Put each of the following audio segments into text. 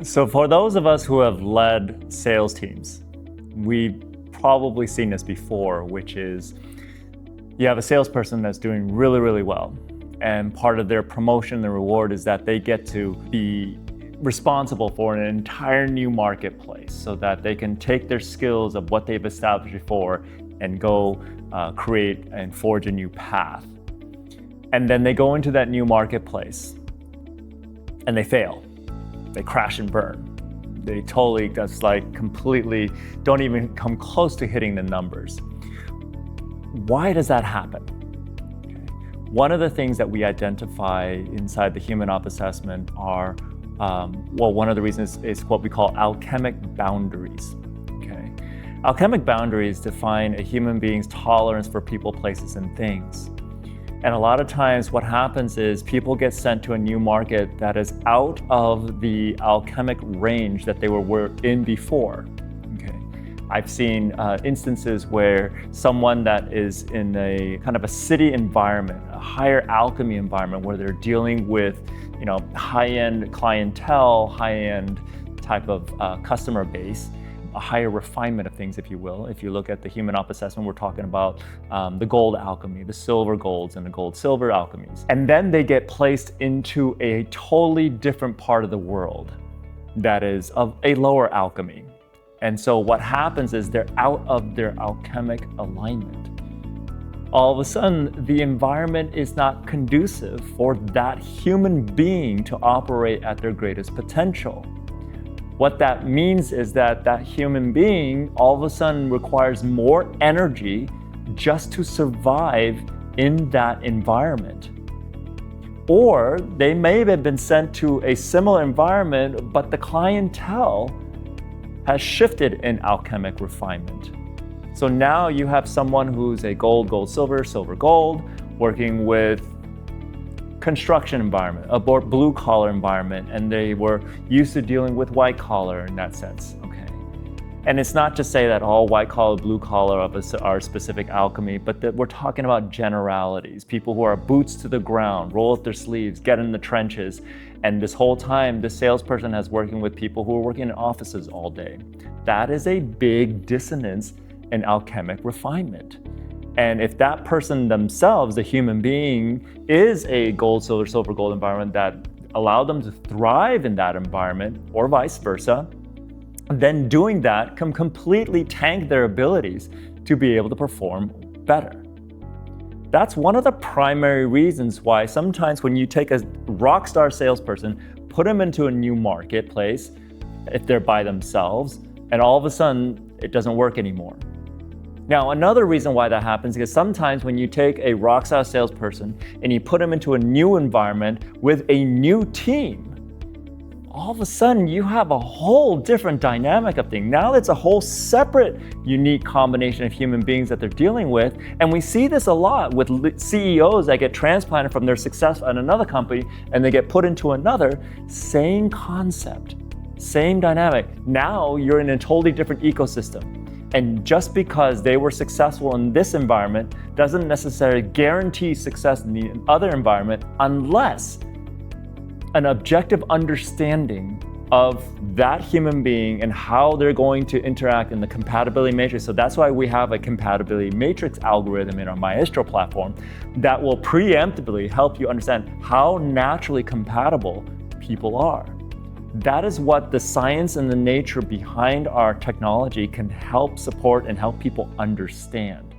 So for those of us who have led sales teams, we've probably seen this before, which is you have a salesperson that's doing really, really well. And part of their promotion and reward is that they get to be responsible for an entire new marketplace so that they can take their skills of what they've established before and go create and forge a new path. And then they go into that new marketplace and they fail. They crash and burn. They totally just completely don't even come close to hitting the numbers. Why does that happen? One of the things that we identify inside the HumanOp assessment are, one of the reasons is what we call alchemic boundaries. Okay? Alchemic boundaries define a human being's tolerance for people, places, and things. And a lot of times what happens is people get sent to a new market that is out of the alchemic range that they were in before. Okay. I've seen instances where someone that is in a kind of a city environment, a higher alchemy environment where they're dealing with, high-end clientele, high-end type of customer base, a higher refinement of things, if you will. If you look at the HumanOp assessment, we're talking about the gold alchemy, the silver golds, and the gold-silver alchemies. And then they get placed into a totally different part of the world that is of a lower alchemy. And so what happens is they're out of their alchemic alignment. All of a sudden, the environment is not conducive for that human being to operate at their greatest potential. What that means is that that human being all of a sudden requires more energy just to survive in that environment. Or they may have been sent to a similar environment, but the clientele has shifted in alchemic refinement. So now you have someone who's a gold, silver, gold, working with construction environment, a blue collar environment, and they were used to dealing with white collar in that sense, okay? And it's not to say that all white collar, blue collar are specific alchemy, but that we're talking about generalities, people who are boots to the ground, roll up their sleeves, get in the trenches. And this whole time, the salesperson has working with people who are working in offices all day. That is a big dissonance in alchemic refinement. And if that person themselves, the human being, is a gold, silver, gold environment that allowed them to thrive in that environment, or vice versa, then doing that can completely tank their abilities to be able to perform better. That's one of the primary reasons why sometimes when you take a rock star salesperson, put them into a new marketplace, if they're by themselves, and all of a sudden it doesn't work anymore. Now, another reason why that happens is sometimes when you take a rockstar salesperson and you put them into a new environment with a new team, all of a sudden you have a whole different dynamic of things. Now it's a whole separate, unique combination of human beings that they're dealing with. And we see this a lot with CEOs that get transplanted from their success at another company and they get put into another. Same concept, same dynamic. Now you're in a totally different ecosystem. And just because they were successful in this environment doesn't necessarily guarantee success in the other environment unless an objective understanding of that human being and how they're going to interact in the compatibility matrix. So that's why we have a compatibility matrix algorithm in our Maestro platform that will preemptively help you understand how naturally compatible people are. That is what the science and the nature behind our technology can help support and help people understand.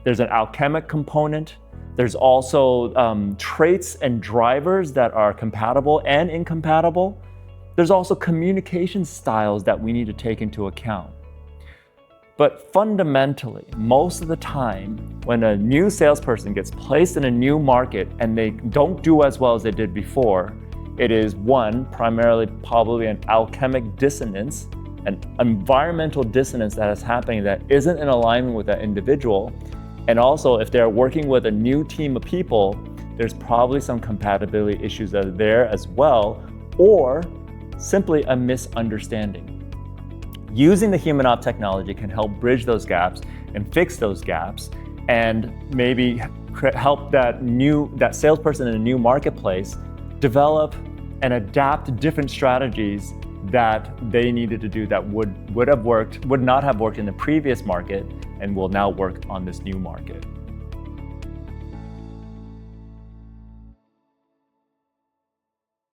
There's an alchemic component. There's also traits and drivers that are compatible and incompatible. There's also communication styles that we need to take into account. But fundamentally, most of the time, when a new salesperson gets placed in a new market and they don't do as well as they did before, it is one, primarily probably an alchemic dissonance, an environmental dissonance that is happening that isn't in alignment with that individual. And also, if they're working with a new team of people, there's probably some compatibility issues that are there as well, or simply a misunderstanding. Using the HumanOp technology can help bridge those gaps and fix those gaps, and maybe help that salesperson in a new marketplace develop and adapt different strategies that they needed to do that would not have worked in the previous market and will now work on this new market.